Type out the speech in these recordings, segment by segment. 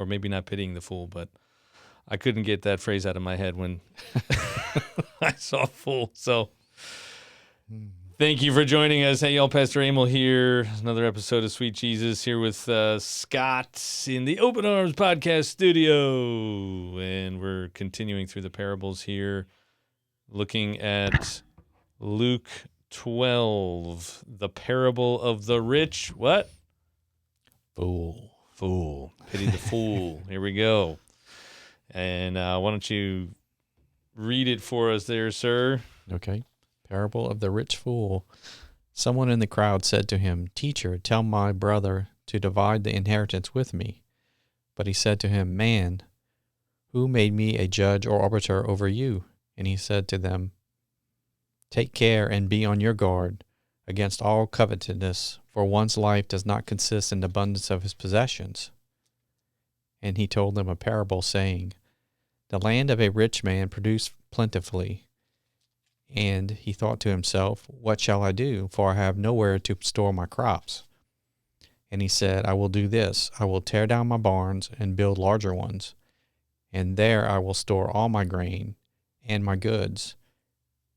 or maybe not pitying the fool, but I couldn't get that phrase out of my head when I saw fool. So thank you for joining us. Hey, y'all, Pastor Emil here. Another episode of Sweet Jesus here with Scott in the Open Arms Podcast studio. And we're continuing through the parables here, looking at Luke 12, the parable of the rich, what? Fool. Pity the fool. Here we go. And why don't you read it for us there, sir? Okay. Parable of the rich fool. Someone in the crowd said to him, "Teacher, tell my brother to divide the inheritance with me." But he said to him, "Man, who made me a judge or arbiter over you?" And he said to them, "Take care and be on your guard against all covetousness, for one's life does not consist in the abundance of his possessions." And he told them a parable, saying, "The land of a rich man produced plentifully. And he thought to himself, 'What shall I do? For I have nowhere to store my crops.' And he said, 'I will do this. I will tear down my barns and build larger ones. And there I will store all my grain and my goods.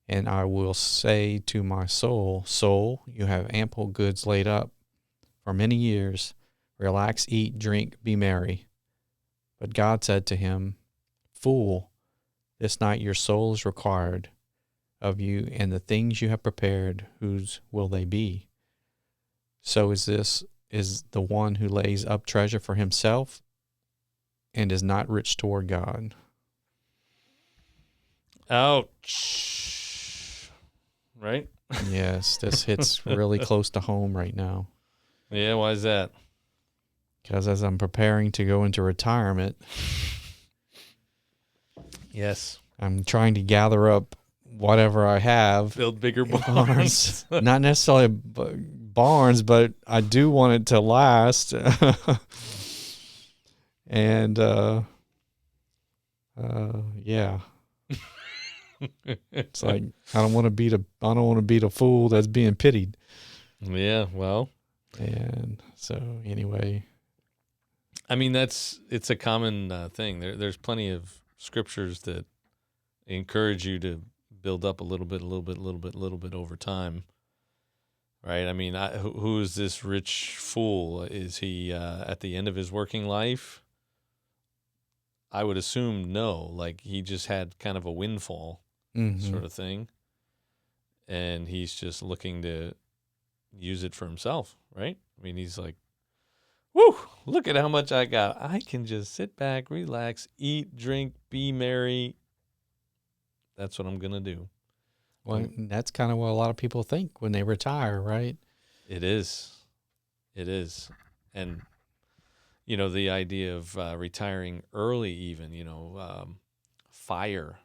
And I will say to my soul, Soul, you have ample goods laid up for many years. Relax, eat, drink, be merry.' But God said to him, 'Fool, this night your soul is required of you, and the things you have prepared, whose will they be? So is the one who lays up treasure for himself and is not rich toward God.'" Ouch. Right? Yes, this hits really close to home right now. Yeah, why is that? Because as I'm preparing to go into retirement, Yes. I'm trying to gather up whatever I have. Build bigger barns. Not necessarily barns, but I do want it to last. And yeah, it's like I don't want to be the fool that's being pitied. Yeah, well, And so anyway, I mean, it's a common thing. There's plenty of scriptures that encourage you to build up a little bit over time, right? I mean, who is this rich fool? Is he at the end of his working life? I would assume no. Like he just had kind of a windfall sort of thing, and he's just looking to use it for himself, right? I mean, he's like, woo, look at how much I got. I can just sit back, relax, eat, drink, be merry. That's what I'm going to do. Well, that's kind of what a lot of people think when they retire, right? It is. And, you know, the idea of retiring early even, FIRE,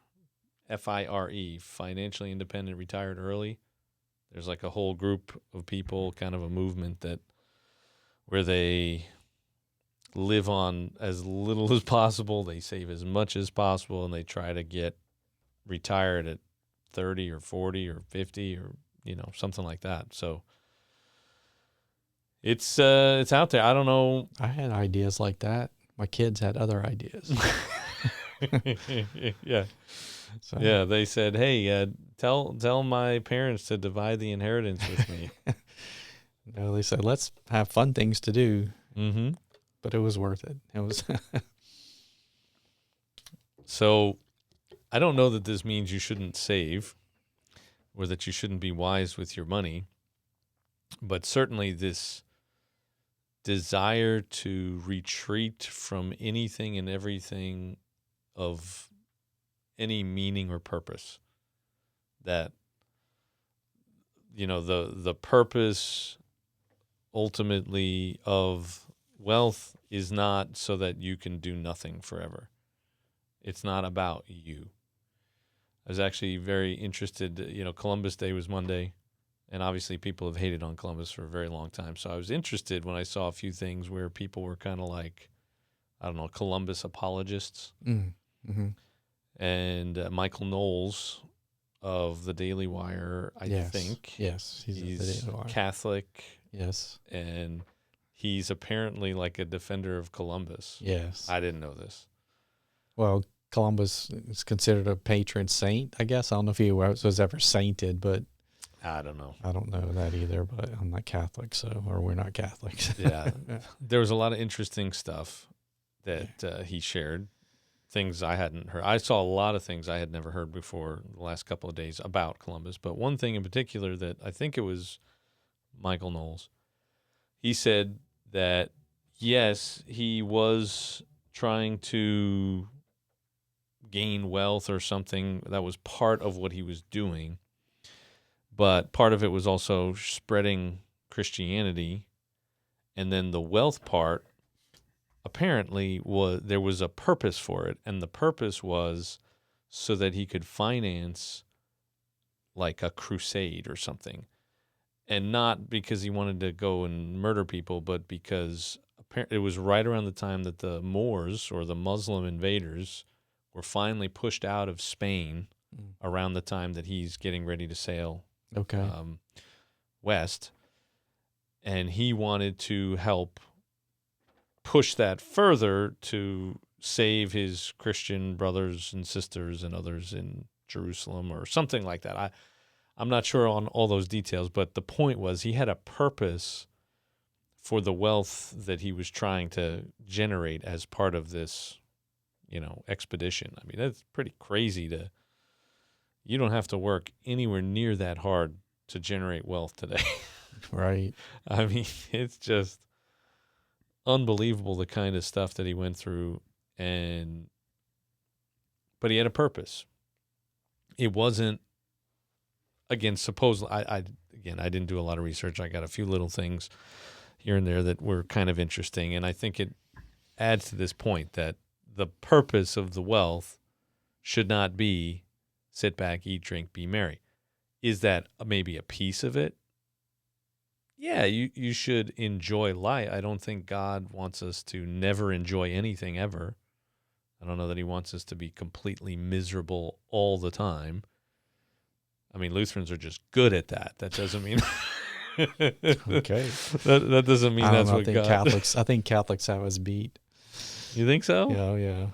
FIRE, financially independent, retired early. There's like a whole group of people, kind of a movement where they live on as little as possible, they save as much as possible, and they try to get retired at 30 or 40 or 50 or, something like that. So it's out there. I don't know. I had ideas like that. My kids had other ideas. Yeah. So. Yeah, they said, "Hey, tell my parents to divide the inheritance with me." No, they said, "Let's have fun things to do." Mm-hmm. But it was worth it. It was. So, I don't know that this means you shouldn't save, or that you shouldn't be wise with your money, but certainly this desire to retreat from anything and everything of any meaning or purpose, that the purpose ultimately of wealth is not so that you can do nothing forever. It's not about you. I was actually very interested. Columbus Day was Monday, and obviously people have hated on Columbus for a very long time. So I was interested when I saw a few things where people were kind of like, I don't know, Columbus apologists. Mm-hmm. And Michael Knowles of the Daily Wire, I think. Yes, he's Catholic. Yes. And he's apparently like a defender of Columbus. Yes. I didn't know this. Well, Columbus is considered a patron saint, I guess. I don't know if he was ever sainted, but I don't know. I don't know that either, but I'm not Catholic, or we're not Catholics. Yeah. There was a lot of interesting stuff that he shared, things I hadn't heard. I saw a lot of things I had never heard before the last couple of days about Columbus, but one thing in particular that I think it was Michael Knowles, he said that, yes, he was trying to gain wealth or something. That was part of what he was doing. But part of it was also spreading Christianity. And then the wealth part, apparently, there was a purpose for it. And the purpose was so that he could finance like a crusade or something. And not because he wanted to go and murder people, but because it was right around the time that the Moors, or the Muslim invaders, were finally pushed out of Spain, around the time that he's getting ready to sail west. And he wanted to help push that further to save his Christian brothers and sisters and others in Jerusalem or something like that. I'm not sure on all those details, but the point was he had a purpose for the wealth that he was trying to generate as part of this, expedition. I mean, that's pretty crazy you don't have to work anywhere near that hard to generate wealth today. Right. I mean, it's just unbelievable the kind of stuff that he went through, but he had a purpose. It wasn't, again, supposedly, I didn't do a lot of research. I got a few little things here and there that were kind of interesting, and I think it adds to this point that the purpose of the wealth should not be sit back, eat, drink, be merry. Is that maybe a piece of it? Yeah, you should enjoy life. I don't think God wants us to never enjoy anything ever. I don't know that he wants us to be completely miserable all the time. I mean, Lutherans are just good at that. That doesn't mean Okay. That doesn't mean that's what God. I think Catholics have us beat. You think so? Yeah.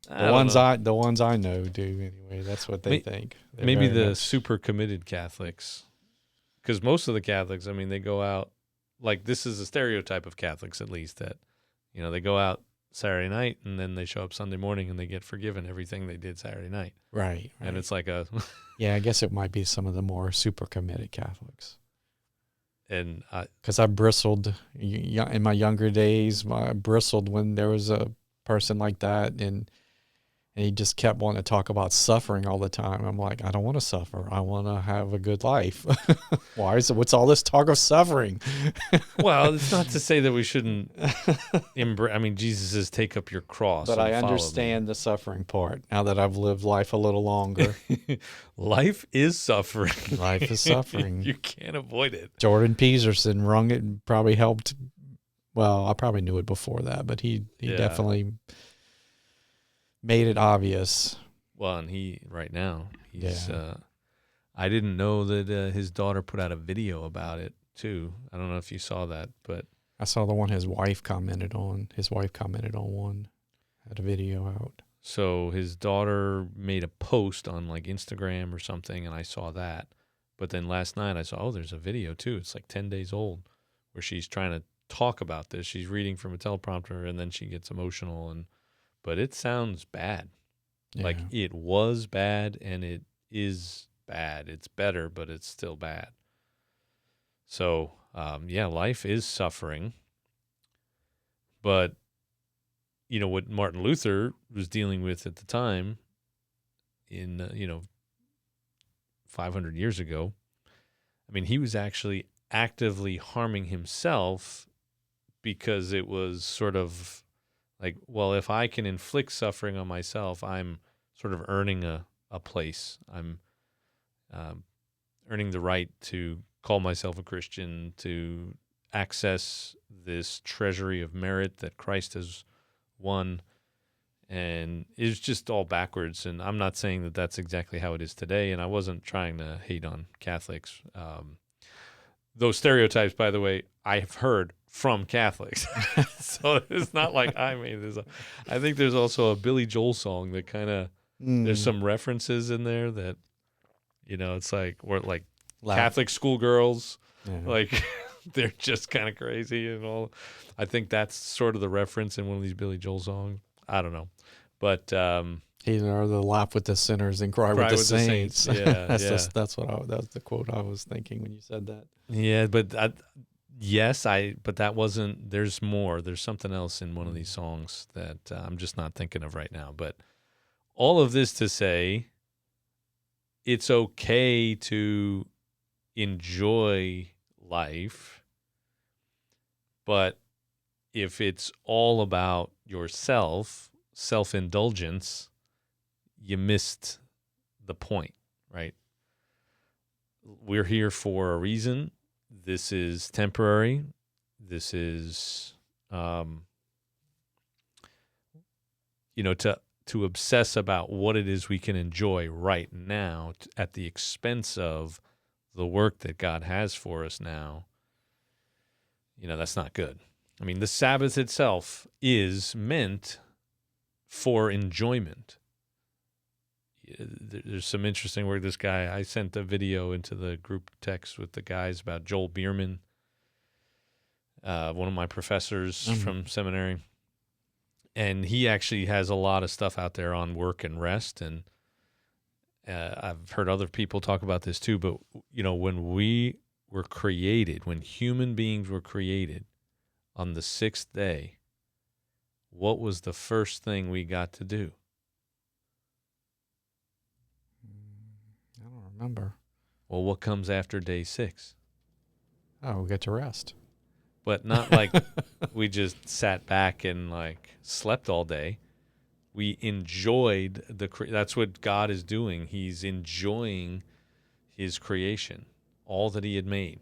The ones I know do anyway. That's what they think. Maybe the super committed Catholics, because most of the Catholics, I mean, they go out, like, this is a stereotype of Catholics, at least, that they go out Saturday night and then they show up Sunday morning and they get forgiven everything they did Saturday night. Right. And it's like a yeah, I guess it might be some of the more super committed Catholics. And because I bristled in my younger days. I bristled when there was a person like that, and he just kept wanting to talk about suffering all the time. I'm like, I don't want to suffer. I want to have a good life. What's all this talk of suffering? Well, it's not to say that we shouldn't embrace. I mean, Jesus says, take up your cross. But I understand the suffering part now that I've lived life a little longer. Life is suffering. Life is suffering. You can't avoid it. Jordan Peterson rung it and probably helped. Well, I probably knew it before that, but he definitely made it obvious. Well, and right now, he's, I didn't know that his daughter put out a video about it too. I don't know if you saw that, but I saw the one his wife commented on. His wife commented on one, had a video out. So his daughter made a post on like Instagram or something, and I saw that. But then last night I saw, there's a video too. It's like 10 days old where she's trying to talk about this. She's reading from a teleprompter and then she gets emotional, but it sounds bad. Yeah. Like it was bad and it is bad. It's better, but it's still bad. So, life is suffering. But, what Martin Luther was dealing with at the time in, 500 years ago, I mean, he was actually actively harming himself because it was sort of like, well, if I can inflict suffering on myself, I'm sort of earning a place. I'm earning the right to call myself a Christian, to access this treasury of merit that Christ has won. And it's just all backwards. And I'm not saying that that's exactly how it is today. And I wasn't trying to hate on Catholics. Those stereotypes, by the way, I have heard from Catholics. So it's not like I made this up. I think there's also a Billy Joel song that kind of, there's some references in there that, it's like, or like Catholic schoolgirls, like they're just kind of crazy and all. I think that's sort of the reference in one of these Billy Joel songs. I don't know. But either the laugh with the sinners and cry with the saints. Yeah, that's that's the quote I was thinking when you said that. Yeah, but but that wasn't. There's more. There's something else in one of these songs that I'm just not thinking of right now. But all of this to say, it's okay to enjoy life, but if it's all about yourself, self-indulgence, you missed the point, right? We're here for a reason. This is temporary. This is, to obsess about what it is we can enjoy right now at the expense of the work that God has for us now. That's not good. I mean, the Sabbath itself is meant for enjoyment. There's some interesting work. This guy, I sent a video into the group text with the guys about Joel Bierman, one of my professors from seminary. And he actually has a lot of stuff out there on work and rest. And I've heard other people talk about this too. But, when we were created, when human beings were created on the sixth day, what was the first thing we got to do? I don't remember. Well, what comes after day 6? Oh, we get to rest. But not like we just sat back and slept all day. We enjoyed that's what God is doing. He's enjoying his creation, all that he had made,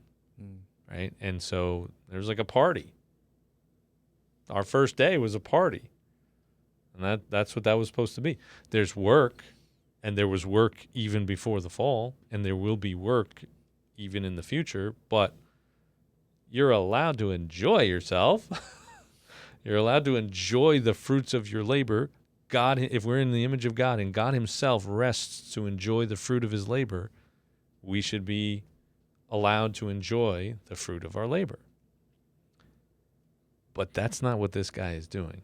right? And so there's like a party. Our first day was a party, and that's what that was supposed to be. There's work, and there was work even before the fall, and there will be work even in the future, but you're allowed to enjoy yourself. You're allowed to enjoy the fruits of your labor. God, if we're in the image of God and God himself rests to enjoy the fruit of his labor, we should be allowed to enjoy the fruit of our labor. But that's not what this guy is doing.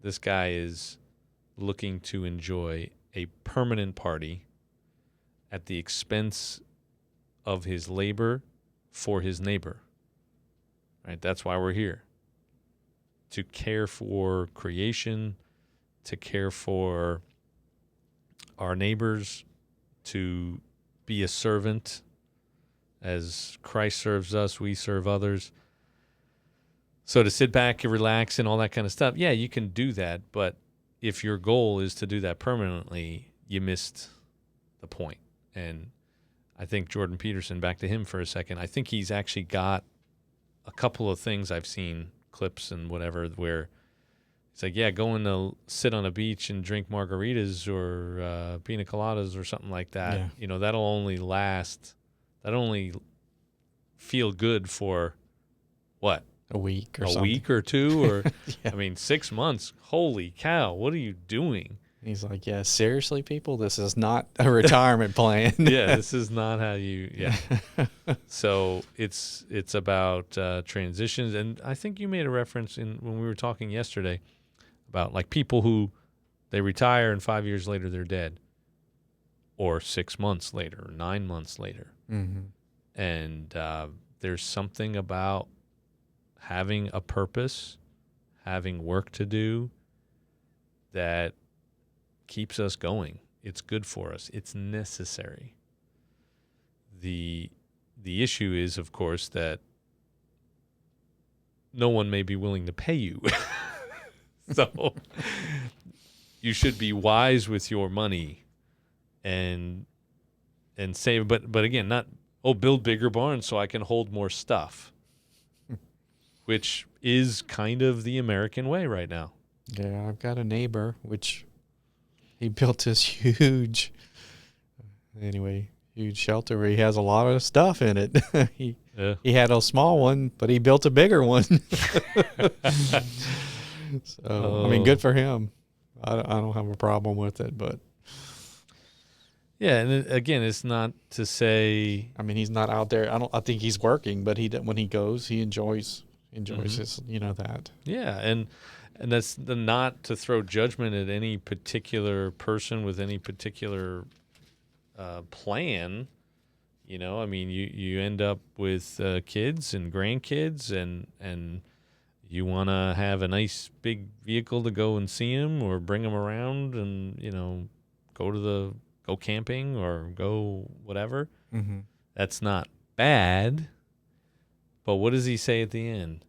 This guy is looking to enjoy a permanent party at the expense of his labor for his neighbor. Right? That's why we're here. To care for creation, to care for our neighbors, to be a servant. As Christ serves us, we serve others. So to sit back and relax and all that kind of stuff, yeah, you can do that. But if your goal is to do that permanently, you missed the point. And I think Jordan Peterson, back to him for a second, I think he's actually got a couple of things I've seen, clips and whatever, where it's like, yeah, going to sit on a beach and drink margaritas or pina coladas or something like that. Yeah. That'll only feel good for what? A week or something. A week or two or, yeah. 6 months. Holy cow, what are you doing? He's like, yeah, seriously, people, this is not a retirement plan. Yeah, this is not how yeah. So it's about transitions. And I think you made a reference when we were talking yesterday about people who they retire and 5 years later they're dead, or 6 months later, or 9 months later. Mm-hmm. And there's something about having a purpose, having work to do that keeps us going. It's good for us. It's necessary. The issue is, of course, that no one may be willing to pay you. So you should be wise with your money and save. But again, not, build bigger barns so I can hold more stuff, which is kind of the American way right now. Yeah, I've got a neighbor, which he built this huge shelter where he has a lot of stuff in it. Yeah. He had a small one, but he built a bigger one. So, I mean, good for him. I don't have a problem with it, but Yeah, and again, it's not to say. I mean, he's not out there. I think he's working, but when he goes, he enjoys his, that. Yeah, and that's not to throw judgment at any particular person with any particular plan. I mean, you end up with kids and grandkids, and you want to have a nice big vehicle to go and see them or bring them around, and go camping or go whatever. Mm-hmm. That's not bad. But what does he say at the end?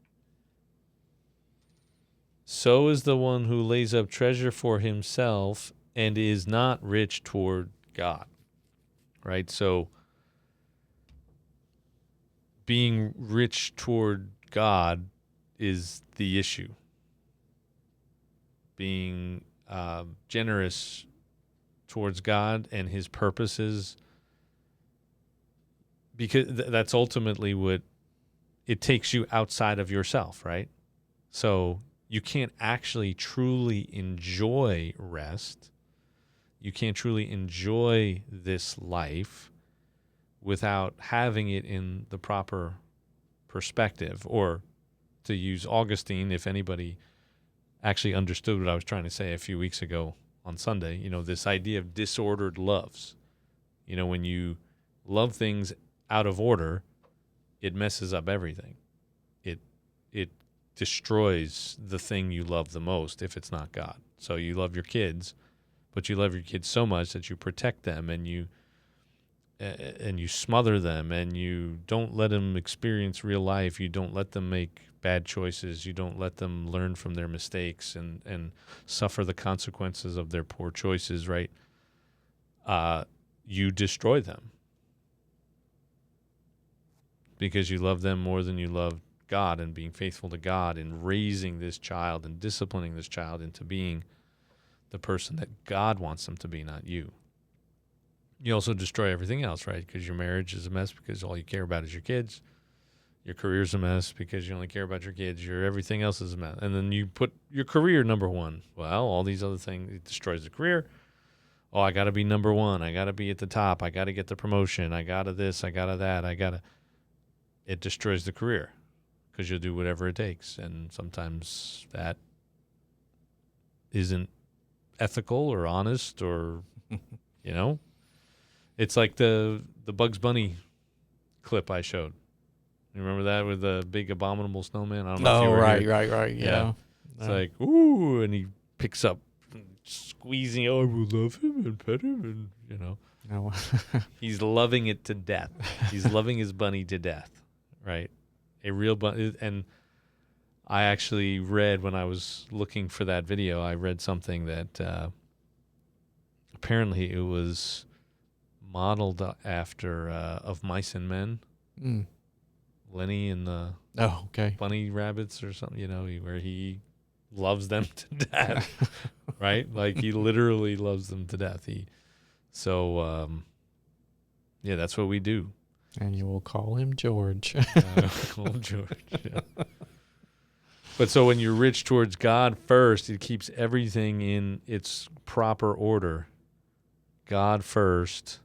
So is the one who lays up treasure for himself and is not rich toward God. Right? So being rich toward God is the issue. Being generous towards God and his purposes, because that's ultimately what it takes you outside of yourself, right? So you can't actually truly enjoy rest. You can't truly enjoy this life without having it in the proper perspective. Or to use Augustine, if anybody actually understood what I was trying to say a few weeks ago on Sunday, this idea of disordered loves. When you love things out of order, it messes up everything. It destroys the thing you love the most if it's not God. So you love your kids, but you love your kids so much that you protect them and you smother them and you don't let them experience real life. You don't let them make bad choices. You don't let them learn from their mistakes and suffer the consequences of their poor choices, right? You destroy them because you love them more than you love God, and being faithful to God and raising this child and disciplining this child into being the person that God wants them to be, not you. You also destroy everything else, right? Because your marriage is a mess because all you care about is your kids. Your career's a mess because you only care about your kids. Your everything else is a mess. And then you put your career number one. Well, all these other things, it destroys the career. Oh, I got to be number one. I got to be at the top. I got to get the promotion. I got to this. I got to that. It destroys the career because you'll do whatever it takes. And sometimes that isn't ethical or honest or, It's like the Bugs Bunny clip I showed. You remember that with the big abominable snowman? I don't know if you were here. Right. Yeah. It's like, ooh, and he picks up, squeezing, I will love him and pet him, and, No. He's loving it to death. He's loving his bunny to death, right? A real bunny. And I actually read, when I was looking for that video, I read something that apparently it was modeled after Of Mice and Men. Mm. Lenny and the bunny rabbits or something, where he loves them to death, right? Like he literally loves them to death. That's what we do. And you will call him George. Call him George. Yeah. But so when you're rich towards God first, it keeps everything in its proper order. God first,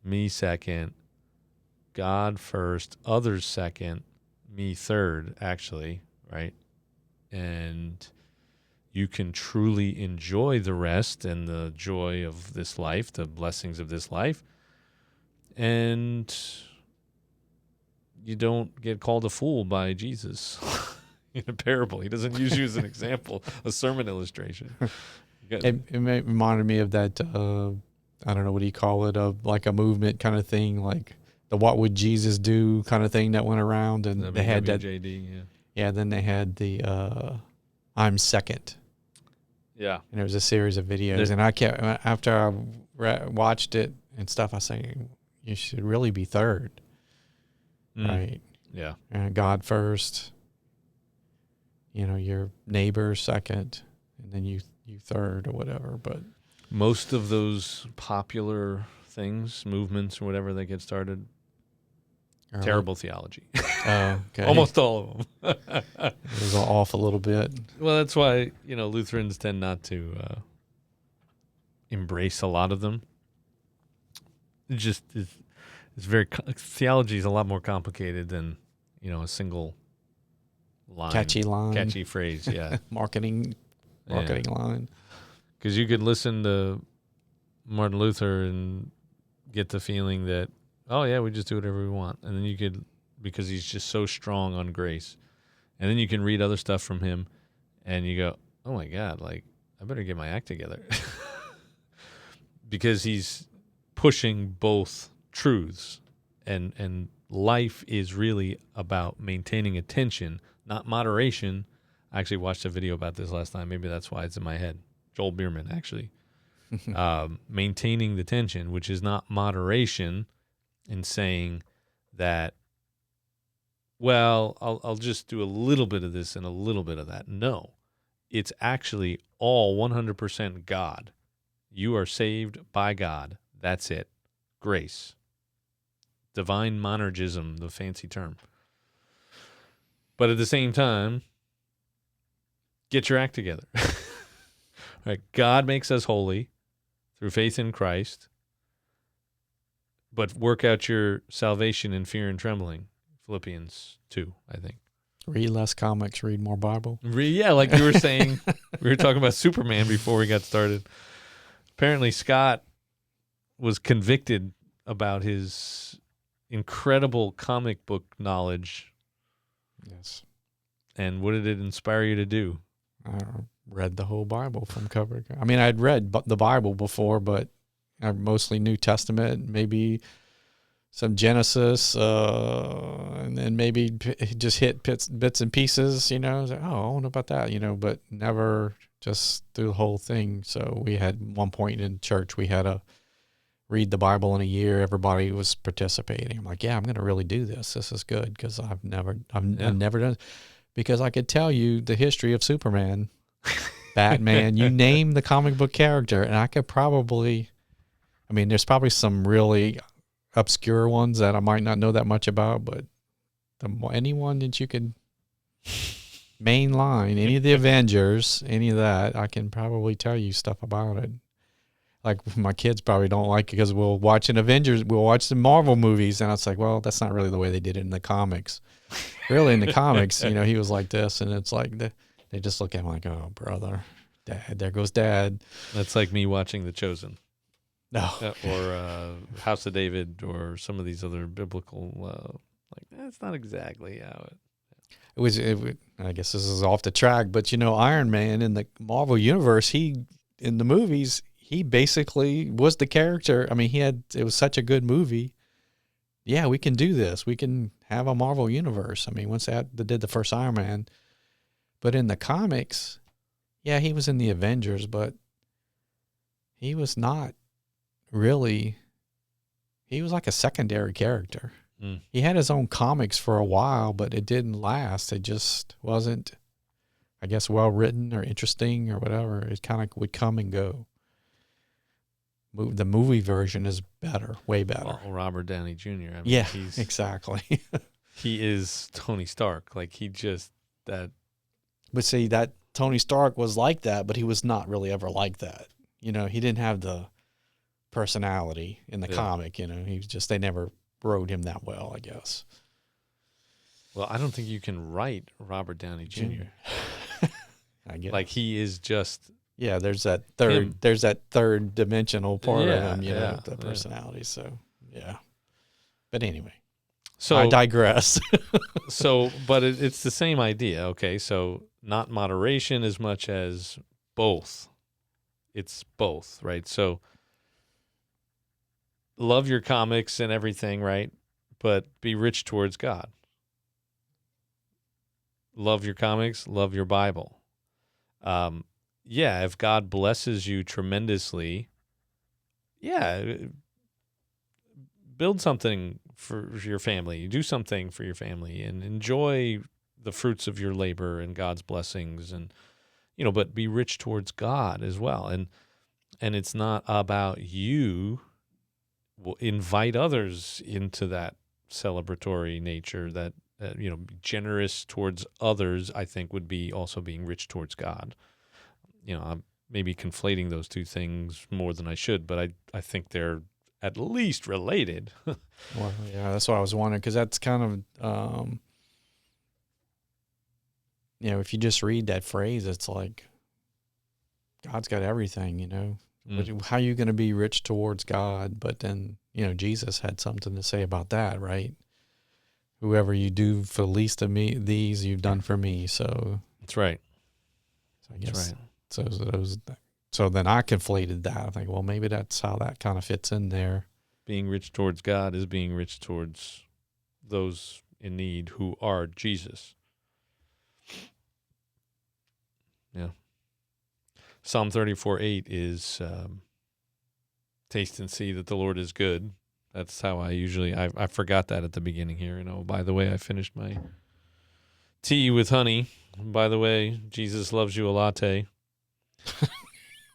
me second. God first, others second, me third, actually, right? And you can truly enjoy the rest and the joy of this life, the blessings of this life, and you don't get called a fool by Jesus in a parable. He doesn't use you as an example, a sermon illustration. It reminded me of that, I don't know, what do you call it, of like a movement kind of thing, like the "What Would Jesus Do" kind of thing that went around, and they had that. Yeah. Then they had the "I'm Second." Yeah. And there was a series of videos, and I kept, after I watched it and stuff, I say, you should really be third, right? Yeah. God first, your neighbor second, and then you third or whatever. But most of those popular things, movements or whatever that get started, Early. Terrible theology. Oh, okay. Almost all of them. It was off a little bit. Well, that's why, Lutherans tend not to embrace a lot of them. It's very, theology is a lot more complicated than, a single line. Catchy phrase, yeah. Marketing line. Because you could listen to Martin Luther and get the feeling that, oh, yeah, we just do whatever we want. And then you could, because he's just so strong on grace. And then you can read other stuff from him and you go, oh, my God, like, I better get my act together. Because he's pushing both truths. And life is really about maintaining attention, not moderation. I actually watched a video about this last time. Maybe that's why it's in my head. Joel Bierman, actually. Maintaining the tension, which is not moderation, in saying that, well, I'll just do a little bit of this and a little bit of that. No, it's actually all 100% God. You are saved by God. That's it. Grace. Divine monergism, the fancy term. But at the same time, get your act together. Right? God makes us holy through faith in Christ, but work out your salvation in fear and trembling. Philippians 2, I think. Read less comics, read more Bible. Yeah, like you were saying, we were talking about Superman before we got started. Apparently, Scott was convicted about his incredible comic book knowledge. Yes. And what did it inspire you to do? I read the whole Bible from cover to cover. I mean, I'd read the Bible before, but I mostly New Testament, maybe some Genesis, and then maybe just hit bits and pieces, I was like, oh, I don't know about that, but never just through the whole thing. So we had one point in church, we had a read the Bible in a year. Everybody was participating. I'm like, yeah, I'm going to really do this. This is good because I've never done it. Because I could tell you the history of Superman, Batman, you name the comic book character, and I could probably, there's probably some really obscure ones that I might not know that much about, but anyone that you could mainline, any of the Avengers, any of that, I can probably tell you stuff about it. Like my kids probably don't like it because we'll watch the Marvel movies, and it's like, well, that's not really the way they did it in the comics. Really, in the comics, he was like this, and it's like they just look at him like, oh, brother, Dad, there goes Dad. That's like me watching The Chosen. No. Or House of David, or some of these other biblical, that's not exactly how it was. I guess this is off the track, but Iron Man in the Marvel universe, in the movies, he basically was the character. It was such a good movie. Yeah, we can do this. We can have a Marvel universe. Once they did the first Iron Man. But in the comics, yeah, he was in the Avengers, but he was not really, he was like a secondary character. Mm. He had his own comics for a while, but it didn't last. It just wasn't, I guess, well written or interesting or whatever. It kind of would come and go. The movie version is better, way better. Well, Robert Downey Jr. Exactly. He is Tony Stark. Like that. But see, that Tony Stark was like that, but he was not really ever like that. He didn't have the personality in the comic. He was just, they never wrote him that well, I guess. Well, I don't think you can write Robert Downey Jr. I guess. Like he is just. Yeah, there's that third dimensional part of him, the personality. So, yeah. But anyway, so I digress. But it's the same idea. Okay, so not moderation as much as both. It's both, right? So love your comics and everything, right? But be rich towards God. Love your comics, love your Bible. Yeah, if God blesses you tremendously, build something for your family. Do something for your family and enjoy the fruits of your labor and God's blessings, and but be rich towards God as well. And it's not about you. Invite others into that celebratory nature, that generous towards others, I think would be also being rich towards God. I'm maybe conflating those two things more than I should, but I think they're at least related. Well, yeah, that's what I was wondering, because that's kind of, if you just read that phrase, it's like God's got everything, How are you going to be rich towards God? But then, Jesus had something to say about that, right? Whoever you do for the least of me, these you've done for me. So That's right. I guess, That's right. So then I conflated that. I think, well, maybe that's how that kind of fits in there. Being rich towards God is being rich towards those in need who are Jesus. Yeah. Psalm 34:8 is taste and see that the Lord is good. That's how I forgot that at the beginning here. By the way, I finished my tea with honey. By the way, Jesus loves you a latte.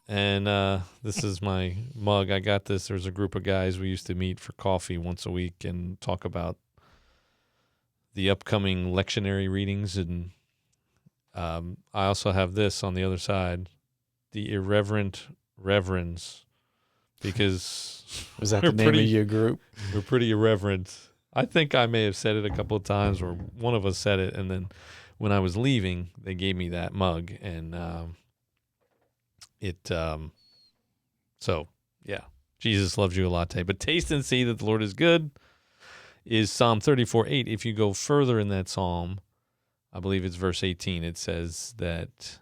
And this is my mug. I got this. There's a group of guys we used to meet for coffee once a week and talk about the upcoming lectionary readings. And I also have this on the other side, the irreverent reverends, because was that the name of your group? We're pretty irreverent. I think I may have said it a couple of times, or one of us said it, and then when I was leaving, they gave me that mug, and so yeah, Jesus loves you a latte. But taste and see that the Lord is good is Psalm 34:8. If you go further in that psalm, I believe it's verse 18, it says that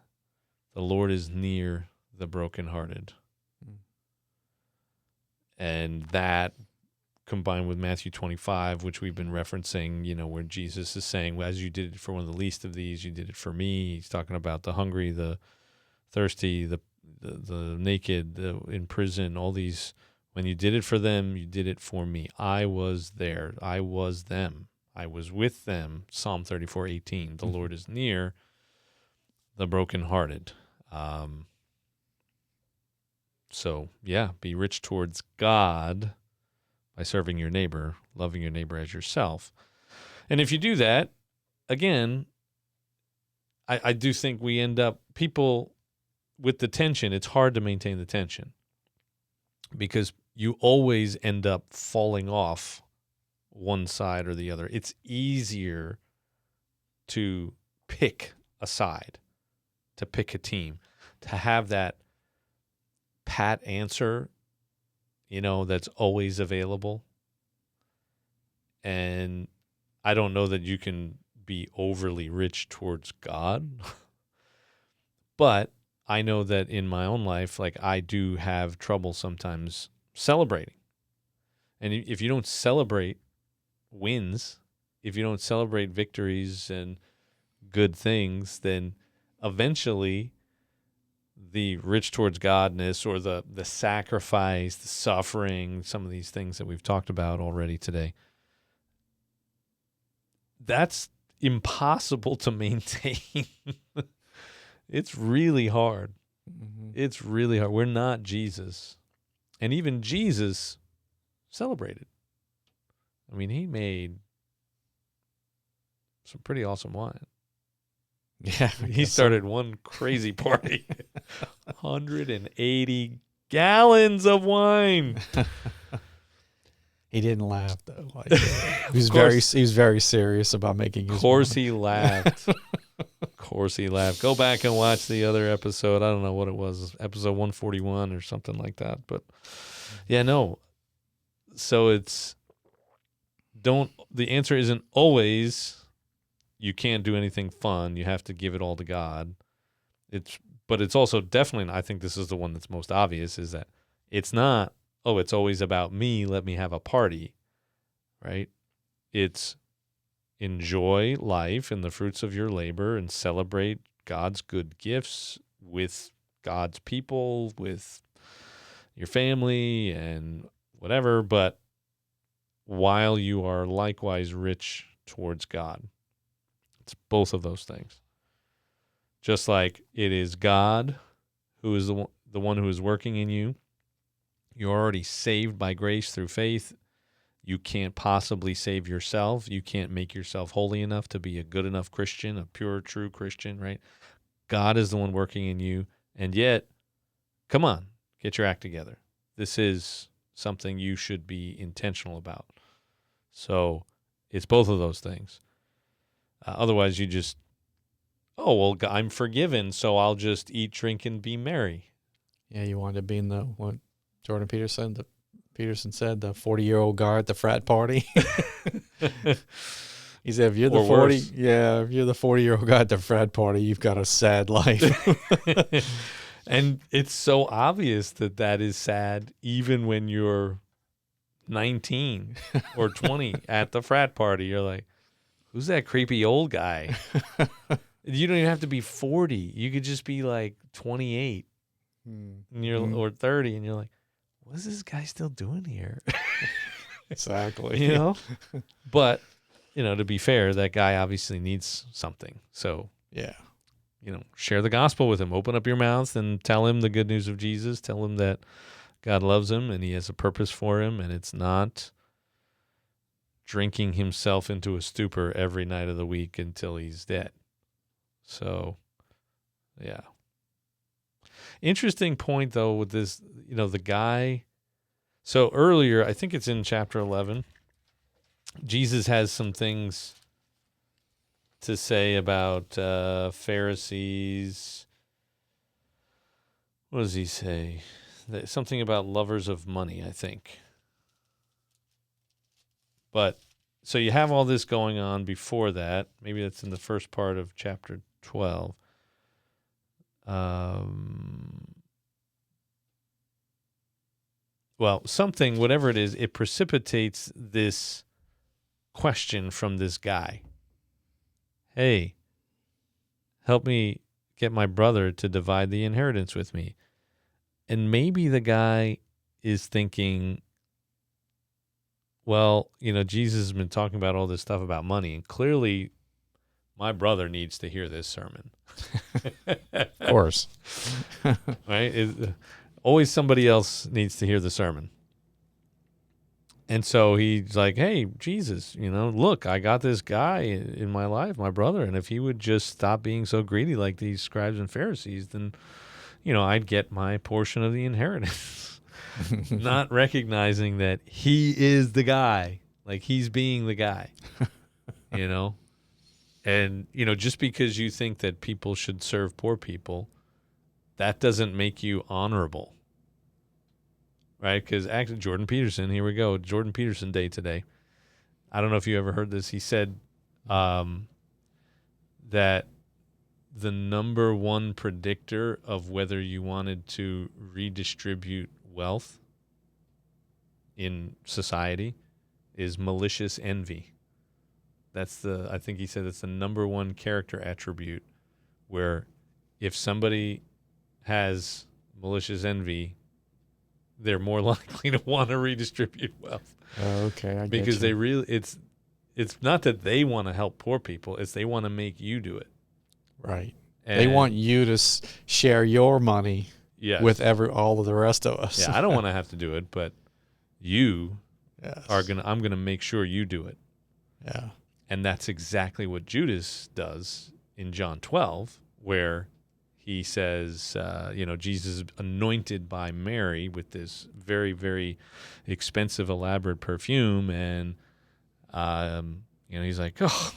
the Lord is near the brokenhearted. And that, combined with Matthew 25, which we've been referencing, where Jesus is saying, well, as you did it for one of the least of these, you did it for me. He's talking about the hungry, the thirsty, the naked, in prison, all these. When you did it for them, you did it for me. I was there. I was them. I was with them. Psalm 34:18. The Lord is near the brokenhearted. So, yeah, be rich towards God by serving your neighbor, loving your neighbor as yourself. And if you do that, again, I do think we end up, people with the tension, it's hard to maintain the tension because you always end up falling off one side or the other. It's easier to pick a side, to pick a team, to have that pat answer, that's always available. And I don't know that you can be overly rich towards God, but I know that in my own life, I do have trouble sometimes celebrating. And if you don't celebrate wins, if you don't celebrate victories and good things, then eventually the rich towards Godness, or the sacrifice, the suffering, some of these things that we've talked about already today, that's impossible to maintain. It's really hard. Mm-hmm. It's really hard. We're not Jesus. And even Jesus celebrated. I mean, he made some pretty awesome wine. Yeah. He started one crazy party. 180 gallons of wine. He didn't laugh though. He was very serious about making his. Of course he laughed. Of course he laughed. Go back and watch the other episode. I don't know what it was, episode 141 or something like that. But yeah, no. So the answer isn't always you can't do anything fun. You have to give it all to God. But it's also definitely, I think this is the one that's most obvious, is that it's not, it's always about me, let me have a party, right? It's enjoy life and the fruits of your labor and celebrate God's good gifts with God's people, with your family and whatever, but while you are likewise rich towards God. It's both of those things. Just like it is God who is the one who is working in you. You're already saved by grace through faith. You can't possibly save yourself. You can't make yourself holy enough to be a good enough Christian, a pure, true Christian, right? God is the one working in you. And yet, come on, get your act together. This is something you should be intentional about. So it's both of those things. Otherwise, you just, oh, well, I'm forgiven, so I'll just eat, drink, and be merry. Yeah, you wanted to be in what Jordan Peterson said, the 40-year-old guy at the frat party. He said, if you're the 40-year-old guy at the frat party, you've got a sad life. And it's so obvious that is sad, even when you're 19 or 20 at the frat party. You're like, who's that creepy old guy? You don't even have to be 40. You could just be like 28 and or 30, and you're like, what is this guy still doing here? Exactly. You know? But, to be fair, that guy obviously needs something. So, yeah. Share the gospel with him. Open up your mouth and tell him the good news of Jesus. Tell him that God loves him and he has a purpose for him, and it's not drinking himself into a stupor every night of the week until he's dead. So, yeah. Interesting point, though, with this, the guy. So earlier, I think it's in chapter 11, Jesus has some things to say about Pharisees. What does he say? Something about lovers of money, I think. But, so you have all this going on before that. Maybe that's in the first part of chapter 12. Well, something, whatever it is, it precipitates this question from this guy. Hey, help me get my brother to divide the inheritance with me. And maybe the guy is thinking, well, Jesus has been talking about all this stuff about money, and clearly my brother needs to hear this sermon. Of course. Right? Always somebody else needs to hear the sermon. And so he's like, hey, Jesus, look, I got this guy in my life, my brother, and if he would just stop being so greedy like these scribes and Pharisees, then, I'd get my portion of the inheritance. Not recognizing that he is the guy, like he's being the guy, And, just because you think that people should serve poor people, that doesn't make you honorable. Right? Because actually, Jordan Peterson, here we go, Jordan Peterson Day today. I don't know if you ever heard this. He said that the number one predictor of whether you wanted to redistribute wealth in society is malicious envy. I think he said it's the number one character attribute where if somebody has malicious envy, they're more likely to want to redistribute wealth. Okay, I get because you. it's not that they want to help poor people, it's they want to make you do it. Right. And they want you to share your money with all of the rest of us. Yeah, I don't want to have to do it, but you Yes. I'm going to make sure you do it. Yeah. And that's exactly what Judas does in John 12, where he says, Jesus is anointed by Mary with this very, very expensive, elaborate perfume. And, he's like, oh,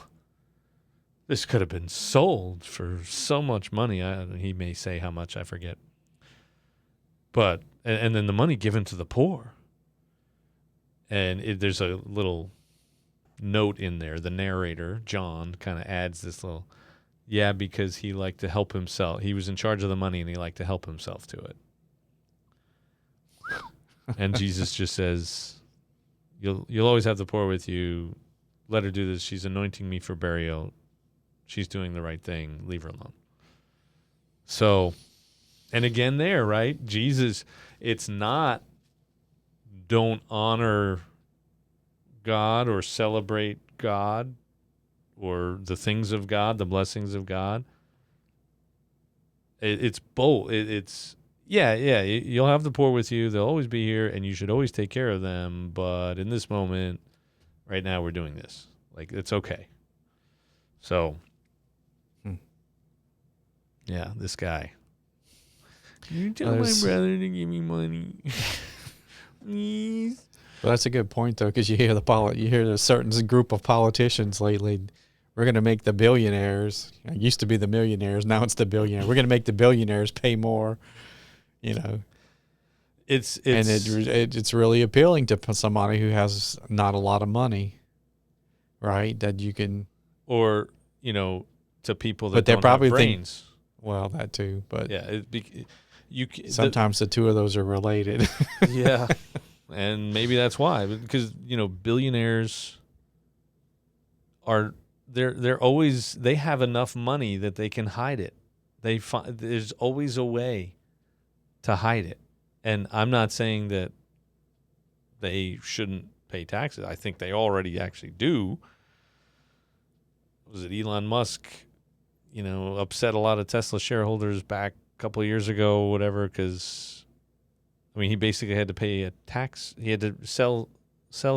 this could have been sold for so much money. He may say how much, I forget. But, and then the money given to the poor. And there's a little note in there. The narrator, John, kind of adds this little, because he liked to help himself. He was in charge of the money and he liked to help himself to it. And Jesus just says, you'll always have the poor with you. Let her do this. She's anointing me for burial. She's doing the right thing. Leave her alone. So, and again there, right? Jesus, it's not don't honor God or celebrate God or the things of God, the blessings of God. It's both. It's Yeah, you'll have the poor with you. They'll always be here, and you should always take care of them. But in this moment, right now, we're doing this. Like, it's okay. So, yeah, this guy. You tell my brother to give me money, please. Well, that's a good point, though, because you hear a certain group of politicians lately. We're going to make the billionaires. It used to be the millionaires. Now it's the billionaires. We're going to make the billionaires pay more. It's really appealing to somebody who has not a lot of money, right? That you can, or to people that but they don't probably have brains. Well, that too, but yeah, sometimes the two of those are related. Yeah, and maybe that's why, because billionaires are they're always, they have enough money that they can hide it. There's always a way to hide it. And I'm not saying that they shouldn't pay taxes. I think they already actually do. Was it Elon Musk, upset a lot of Tesla shareholders back a couple of years ago, whatever, because, he basically had to pay a tax. He had to sell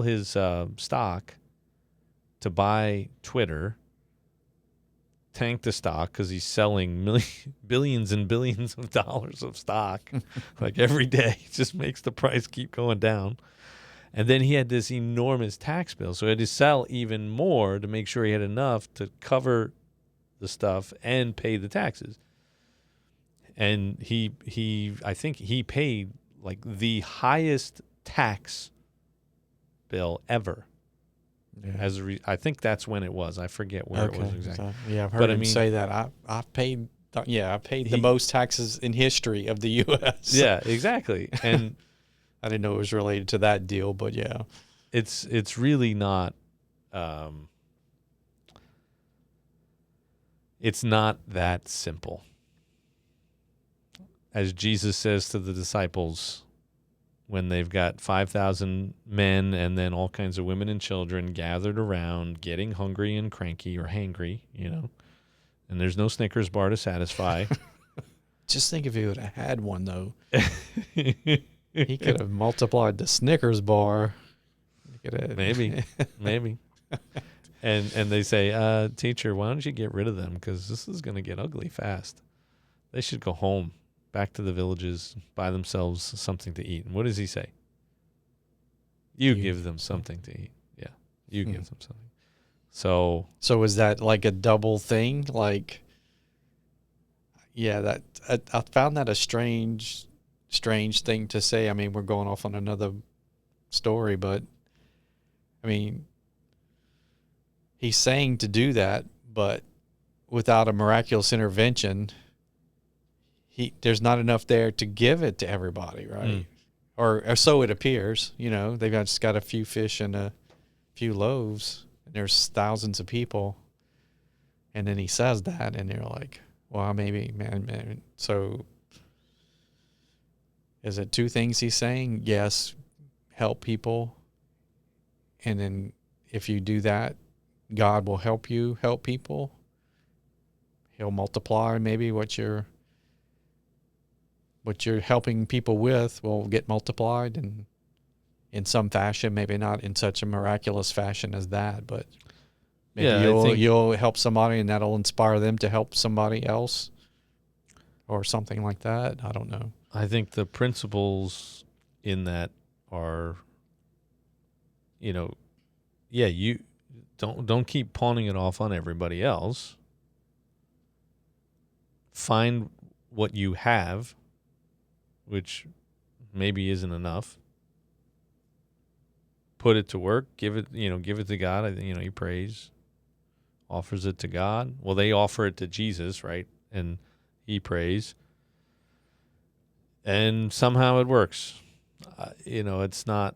his stock to buy Twitter, tank the stock because he's selling billions and billions of dollars of stock like every day. It just makes the price keep going down. And then he had this enormous tax bill, so he had to sell even more to make sure he had enough to cover the stuff and pay the taxes. And I think he paid like the highest tax bill ever. Yeah. I think that's when it was. I forget where it was exactly. So, I've heard him say that. I paid the most taxes in history of the U.S. Yeah, exactly. And I didn't know it was related to that deal, but yeah, it's really not. It's not that simple. As Jesus says to the disciples, when they've got 5,000 men and then all kinds of women and children gathered around, getting hungry and cranky or hangry, and there's no Snickers bar to satisfy. Just think if he would have had one, though. He could have multiplied the Snickers bar. Maybe. And they say, teacher, why don't you get rid of them? Because this is going to get ugly fast. They should go home. Back to the villages, buy themselves something to eat. And what does he say? You give them something to eat. Yeah, you give them something. So is that like a double thing? Like, yeah, that I found that a strange thing to say. We're going off on another story, but he's saying to do that, but without a miraculous intervention, there's not enough there to give it to everybody, right? Or so it appears. They've just got a few fish and a few loaves, and there's thousands of people. And then he says that, and they're like, well, maybe, man. So is it two things he's saying? Yes, help people. And then if you do that, God will help you help people. He'll multiply maybe what you're helping people with will get multiplied, and in some fashion, maybe not in such a miraculous fashion as that, but maybe you'll help somebody and that'll inspire them to help somebody else or something like that. I don't know. I think the principles in that are, you don't keep pawning it off on everybody else. Find what you have, which maybe isn't enough. Put it to work. Give it to God. He prays, offers it to God. Well, they offer it to Jesus, right? And he prays, and somehow it works. It's not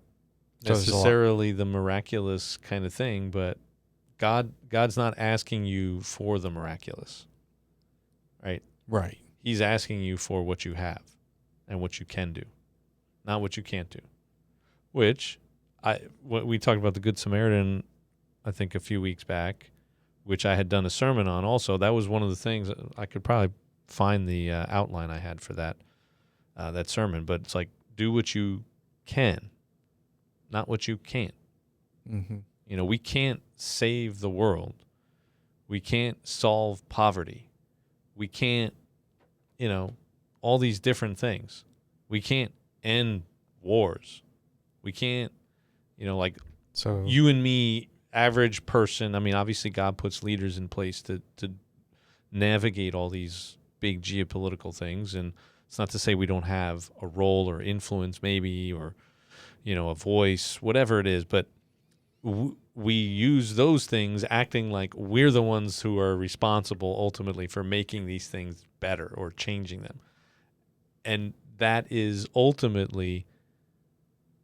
necessarily the miraculous kind of thing, but God's not asking you for the miraculous, right? Right. He's asking you for what you have and what you can do, not what you can't do. Which we talked about the Good Samaritan, I think a few weeks back, which I had done a sermon on also. That was one of the things I could probably find the outline I had for that. that sermon, but it's like, do what you can, not what you can't. Mm-hmm. You know, we can't save the world. We can't solve poverty. We can't, you know, all these different things. We can't end wars. We can't, you know, like So you and me, average person. I mean, obviously God puts leaders in place to navigate all these big geopolitical things. And it's not to say we don't have a role or influence maybe, or, you know, a voice, whatever it is, but we use those things acting like we're the ones who are responsible ultimately for making these things better or changing them. And that is ultimately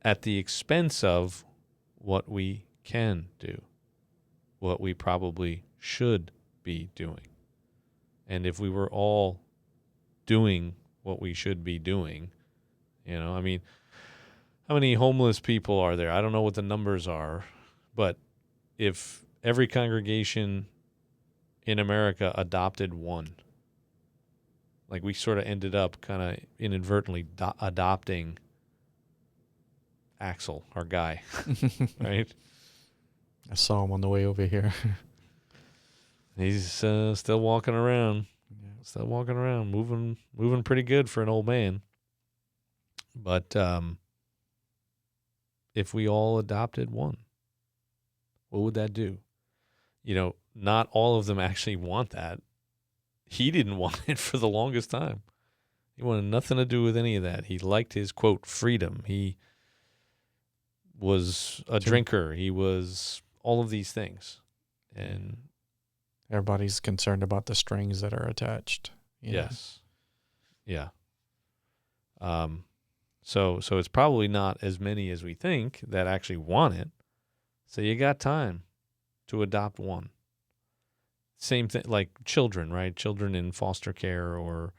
at the expense of what we can do, what we probably should be doing. And if we were all doing what we should be doing, you know, I mean, how many homeless people are there? I don't know what the numbers are, but if every congregation in America adopted one, like we sort of ended up kind of inadvertently adopting Axel, our guy, right? I saw him on the way over here. He's still walking around, moving pretty good for an old man. But if we all adopted one, what would that do? You know, not all of them actually want that. He didn't want it for the longest time. He wanted nothing to do with any of that. He liked his, quote, freedom. He was a drinker. He was all of these things. And everybody's concerned about the strings that are attached. Yes. Yeah. So it's probably not as many as we think that actually want it. So you got time to adopt one. Same thing like children, right? Children in foster care or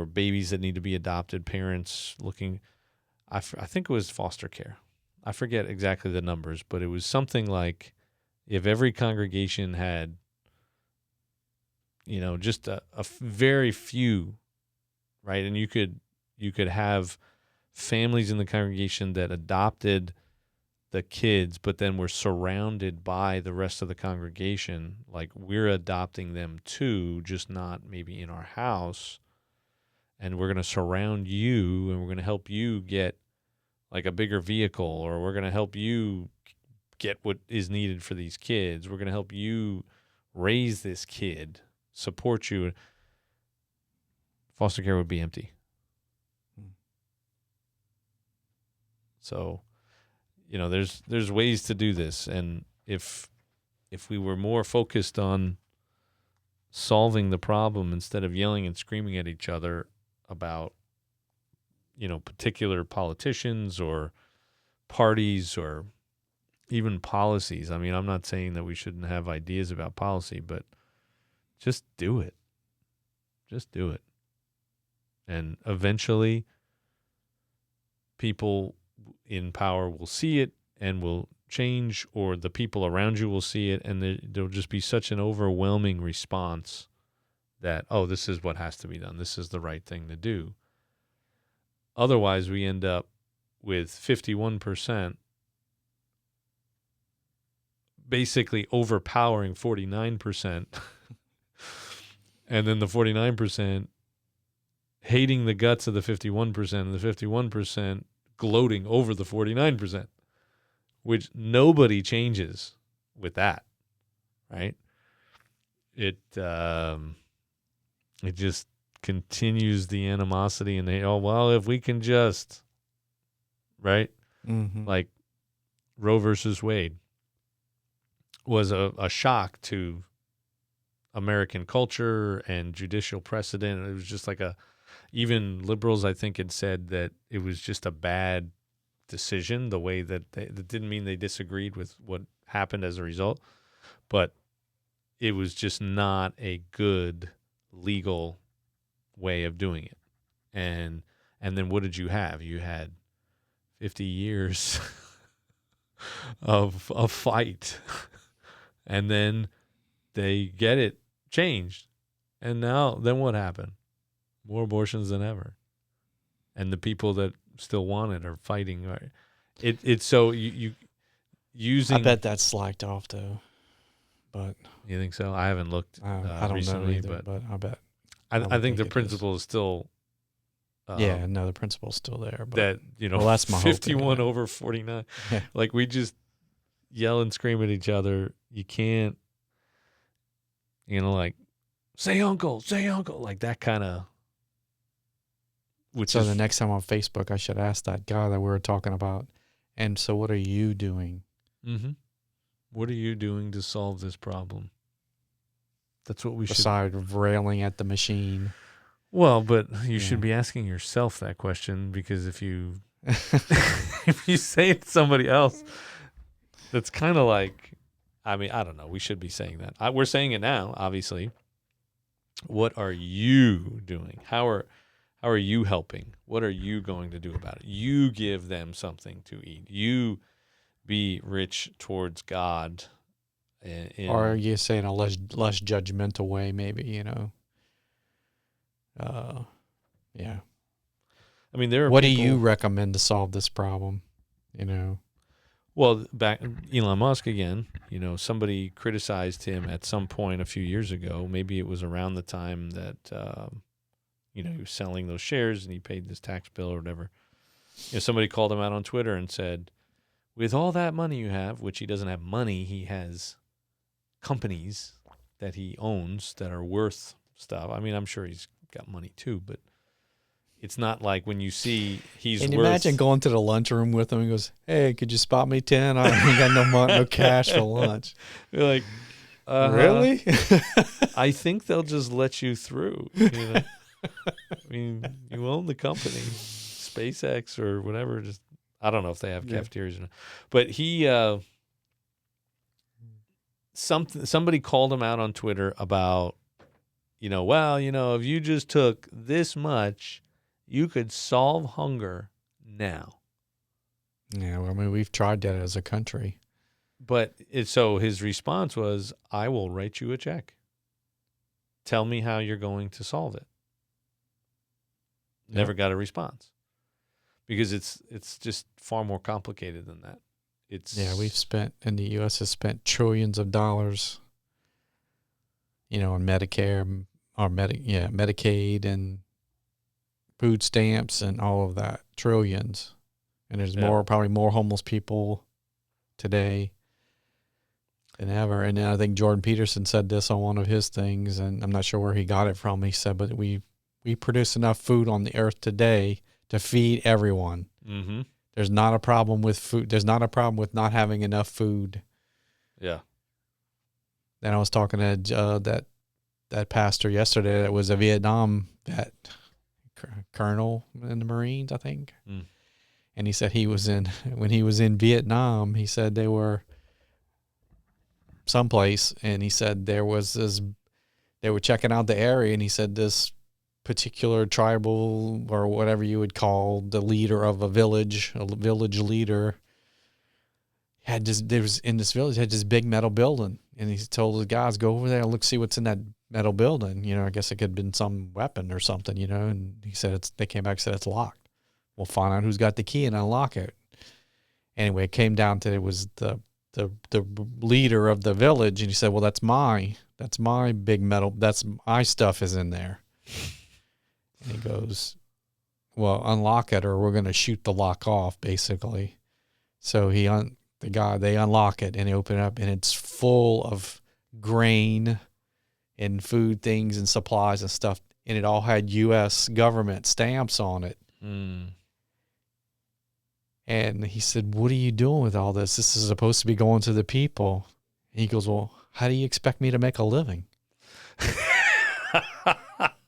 babies that need to be adopted, parents looking. I think it was foster care. I forget exactly the numbers, but it was something like if every congregation had, you know, just a very few, right? And you could have families in the congregation that adopted the kids, but then were surrounded by the rest of the congregation. Like we're adopting them too, just not maybe in our house. And we're going to surround you and we're going to help you get like a bigger vehicle, or we're going to help you get what is needed for these kids. We're going to help you raise this kid, support you. Foster care would be empty. So, you know, there's ways to do this, and if we were more focused on solving the problem instead of yelling and screaming at each other about, you know, particular politicians or parties or even policies. I mean, I'm not saying that we shouldn't have ideas about policy, but just do it. Just do it. And eventually people in power will see it and will change, or the people around you will see it, and there'll just be such an overwhelming response that, oh, this is what has to be done. This is the right thing to do. Otherwise, we end up with 51% basically overpowering 49%, and then the 49% hating the guts of the 51%, and the 51% gloating over the 49%, which nobody changes with that, right? It just continues the animosity, and if we can just, right? Mm-hmm. Like Roe versus Wade was a shock to American culture and judicial precedent. It was just like even liberals, I think, had said that it was just a bad decision, the way that that didn't mean they disagreed with what happened as a result, but it was just not a good legal way of doing it. And then what did you have? You had 50 years of a fight. And then they get it changed. And then what happened? More abortions than ever. and the people that still want it are fighting. Right? It's so you using. I bet that's slacked off though. But You think so? I haven't looked I don't recently, know either. But I bet. I would think the it is. principle is still. Yeah, no, the principle's still there. But That well, that's my hope, 51 yeah. over 49. Yeah. Like we just yell and scream at each other. You can't, like say uncle, like that kind of. So the next time on Facebook, I should ask that guy that we were talking about. And so, what are you doing? Mm-hmm. What are you doing to solve this problem? That's what we should. Besides railing at the machine. Well, but you should be asking yourself that question, because if you if you say it to somebody else, that's kind of like, I mean, I don't know. We should be saying that. We're saying it now, obviously. What are you doing? How are you helping? What are you going to do about it? You give them something to eat. You be rich towards God. Or are you saying a less judgmental way, maybe, yeah. I mean, there are what people, do you recommend to solve this problem? Well, back Elon Musk again, somebody criticized him at some point a few years ago. Maybe it was around the time that, he was selling those shares and he paid this tax bill or whatever. Somebody called him out on Twitter and said, with all that money you have, which he doesn't have money, he has companies that he owns that are worth stuff. I mean, I'm sure he's got money too, but it's not like when you see he's Can you worth... imagine going to the lunchroom with him and goes, hey, could you spot me 10? I ain't got no cash for lunch. You're like, really? I think they'll just let you through. I mean, you own the company, SpaceX or whatever. Just I don't know if they have cafeterias or not. But he, somebody called him out on Twitter about, if you just took this much, you could solve hunger now. Yeah, well, I mean, we've tried that as a country. But so his response was, I will write you a check. Tell me how you're going to solve it. Never got a response. Because it's just far more complicated than that. We've spent, in the U.S. has spent trillions of dollars, on Medicare, or Medicaid and food stamps and all of that, trillions. And there's probably more homeless people today than ever. And I think Jordan Peterson said this on one of his things, and I'm not sure where he got it from. He said, but we produce enough food on the earth today to feed everyone. Mm-hmm. There's not a problem with food. There's not a problem with not having enough food. Yeah. Then I was talking to that pastor yesterday that was a Vietnam vet, colonel in the Marines, I think. Mm. And he said when he was in Vietnam, he said they were someplace, and he said they were checking out the area, and he said this particular tribal or whatever you would call the leader of a village leader had this big metal building, and he told the guys, go over there and see what's in that metal building. I guess it could have been some weapon or something, and he said they came back and said it's locked. We'll find out who's got the key and unlock it. Anyway, it came down to it was the leader of the village, and he said, well, that's my big metal, that's my stuff is in there. And he goes, well, unlock it or we're going to shoot the lock off, basically. So they unlock it and they open it up, and it's full of grain and food things and supplies and stuff. And it all had U.S. government stamps on it. Mm. And he said, what are you doing with all this? This is supposed to be going to the people. And he goes, well, how do you expect me to make a living?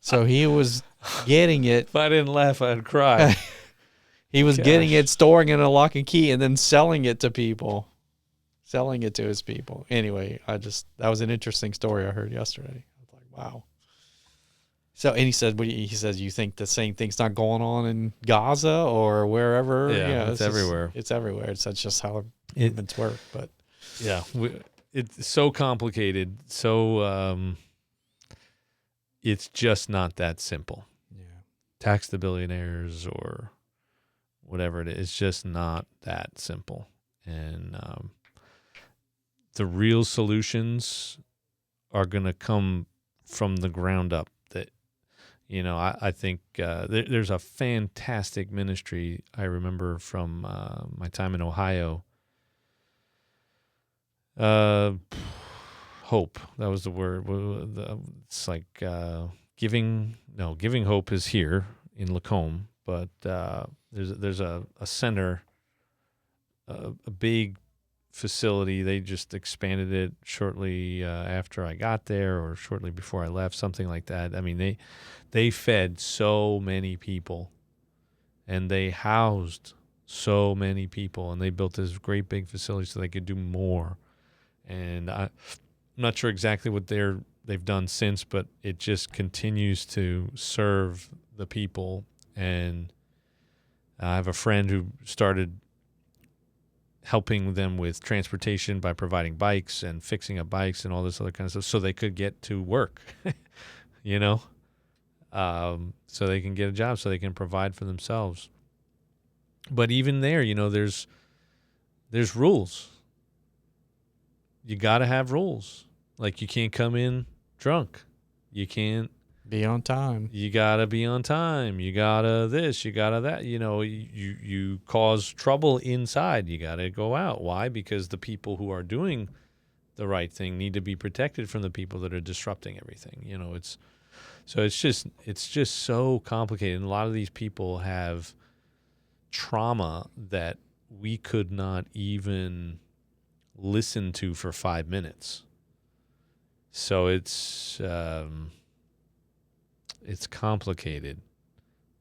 So he was getting it. If I didn't laugh, I'd cry. He was getting it, storing it in a lock and key, and then selling it to people. Selling it to his people. Anyway, that was an interesting story I heard yesterday. I was like, wow. So, and he said, you think the same thing's not going on in Gaza or wherever? Yeah, it's everywhere. It's everywhere. That's just how movements work. But yeah, it's so complicated. So, it's just not that simple. Yeah. tax the billionaires or whatever it is. It's just not that simple. And the real solutions are going to come from the ground up. That, I think there's a fantastic ministry I remember from my time in Ohio. Hope, that was the word. It's like giving hope is here in Lacombe, but there's a center, a big facility. They just expanded it shortly after I got there, or shortly before I left, something like that. I mean, they fed so many people, and they housed so many people, and they built this great big facility so they could do more. And I'm not sure exactly what they've done since, but it just continues to serve the people. And I have a friend who started helping them with transportation by providing bikes and fixing up bikes and all this other kind of stuff so they could get to work, so they can get a job, so they can provide for themselves. But even there, there's rules. You got to have rules. Like, you can't come in drunk. You can't be on time. You got to be on time. You got to this, you got to that. You cause trouble inside. You got to go out. Why? Because the people who are doing the right thing need to be protected from the people that are disrupting everything. It's just so complicated. And a lot of these people have trauma that we could not even listen to for 5 minutes. So it's complicated.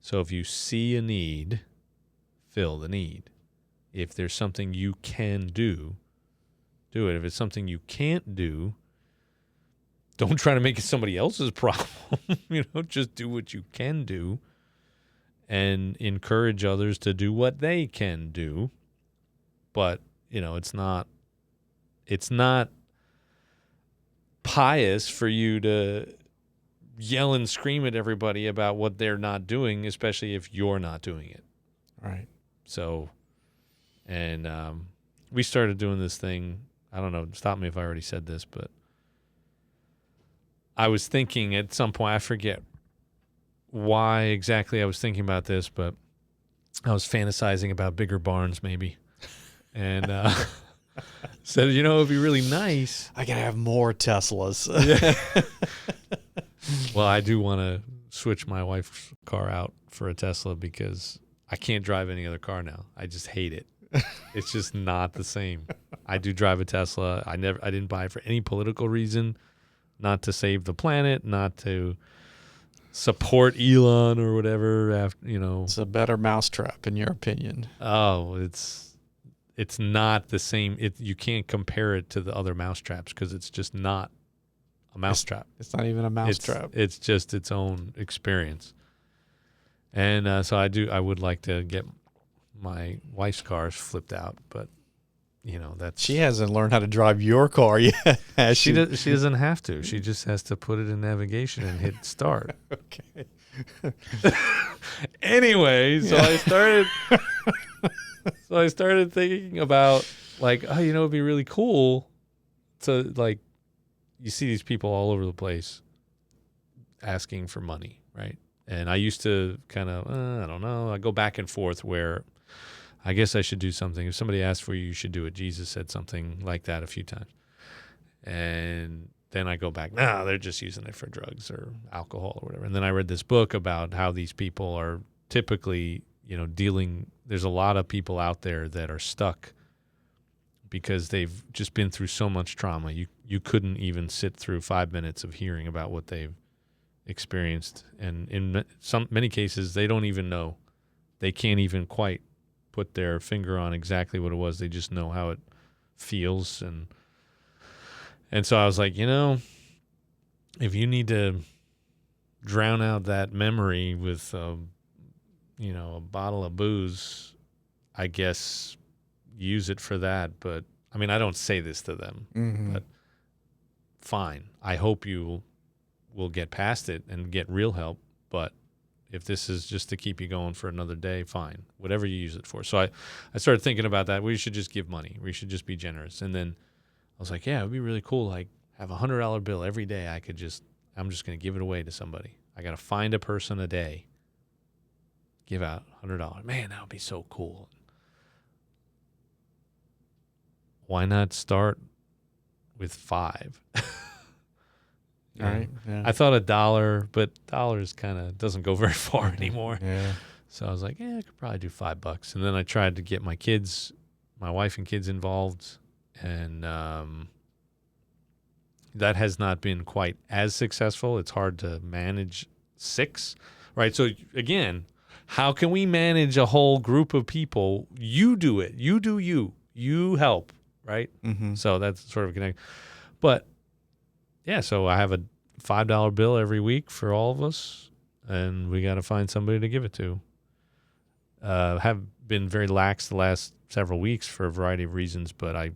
So if you see a need, fill the need. If there's something you can do, do it. If it's something you can't do, don't try to make it somebody else's problem. Just do what you can do and encourage others to do what they can do. But, it's not pious for you to yell and scream at everybody about what they're not doing, especially if you're not doing it. Right. So, and we started doing this thing. I don't know, stop me if I already said this, but I was thinking at some point, I forget why exactly I was thinking about this, but I was fantasizing about bigger barns maybe. And said, it'd be really nice. I gotta have more Teslas. Yeah. Well, I do want to switch my wife's car out for a Tesla because I can't drive any other car now. I just hate it. It's just not the same. I do drive a Tesla. I didn't buy it for any political reason, not to save the planet, not to support Elon or whatever. It's a better mousetrap, in your opinion. Oh, it's not the same. You can't compare it to the other mousetraps because it's just not a mousetrap. It's not even a mousetrap. It's just its own experience. And so I would like to get my wife's cars flipped out, but that's she hasn't learned how to drive your car yet. She doesn't have to. She just has to put it in navigation and hit start. Okay. Anyway, so I started thinking about it'd be really cool to you see these people all over the place asking for money, right? And I used to kind of, I don't know, I go back and forth where I guess I should do something. If somebody asks for you, you should do it. Jesus said something like that a few times. And then I go back, they're just using it for drugs or alcohol or whatever. And then I read this book about how these people are typically, there's a lot of people out there that are stuck because they've just been through so much trauma. You couldn't even sit through 5 minutes of hearing about what they've experienced. And in many cases, they don't even know. They can't even quite put their finger on exactly what it was. They just know how it feels. And so I was like, if you need to drown out that memory with, a bottle of booze, I guess use it for that. But I mean, I don't say this to them, but fine. I hope you will get past it and get real help, but if this is just to keep you going for another day, fine. Whatever you use it for. So I started thinking about that. We should just give money. We should just be generous. And then I was like, yeah, it would be really cool. Like have $100 bill every day. I'm just going to give it away to somebody. I got to find a person a day. Give out $100. Man, that would be so cool. Why not start with 5? All right. Yeah. I thought $1, but dollars kind of doesn't go very far anymore. Yeah. So I was like, I could probably do $5. And then I tried to get my wife and kids involved, and that has not been quite as successful. It's hard to manage 6, right? So again, how can we manage a whole group of people? You do it. You do you. You help, right? Mm-hmm. So that's sort of connected. But yeah, so I have a $5 bill every week for all of us, and we got to find somebody to give it to. Have been very lax the last several weeks for a variety of reasons, but I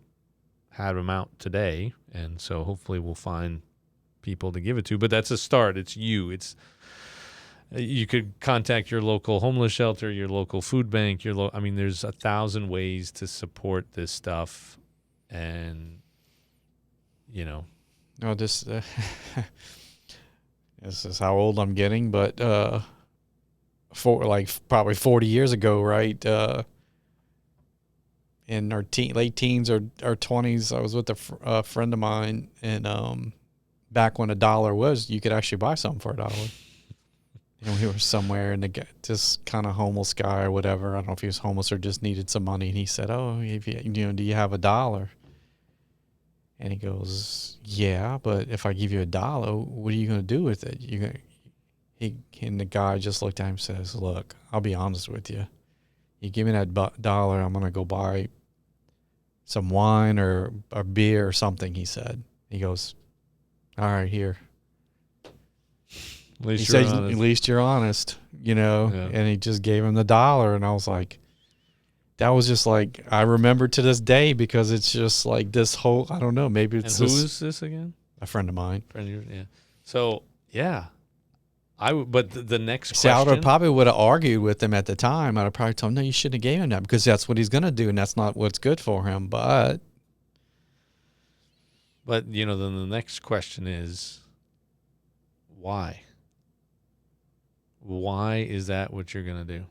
had them out today, and so hopefully we'll find people to give it to. But that's a start. It's you. You could contact your local homeless shelter, your local food bank, there's 1,000 ways to support this stuff, and No, this is how old I'm getting, but for like probably 40 years ago, right? In our late teens or 20s, I was with a friend of mine, and back when $1 was, you could actually buy something for $1. We were somewhere, and this kind of homeless guy or whatever, I don't know if he was homeless or just needed some money, and he said, "Oh, if do you have $1?" And he goes, "Yeah, but if I give you $1, what are you going to do with it?" And the guy just looked at him and says, "Look, I'll be honest with you. You give me that $1, I'm going to go buy some wine or a beer or something," he said. He goes, "All right, here." He said, "At least you're honest, Yeah. And he just gave him the $1, and I was like, that was just like, I remember to this day, because it's just like this whole, I don't know, maybe it's and who is this again? A friend of mine. Friend of yours, yeah. So yeah, but the next See, question, I probably would have argued with him at the time. I'd have probably told him, no, you shouldn't have gave him that, because that's what he's going to do, and that's not what's good for him. But then the next question is, why? Why is that what you're going to do?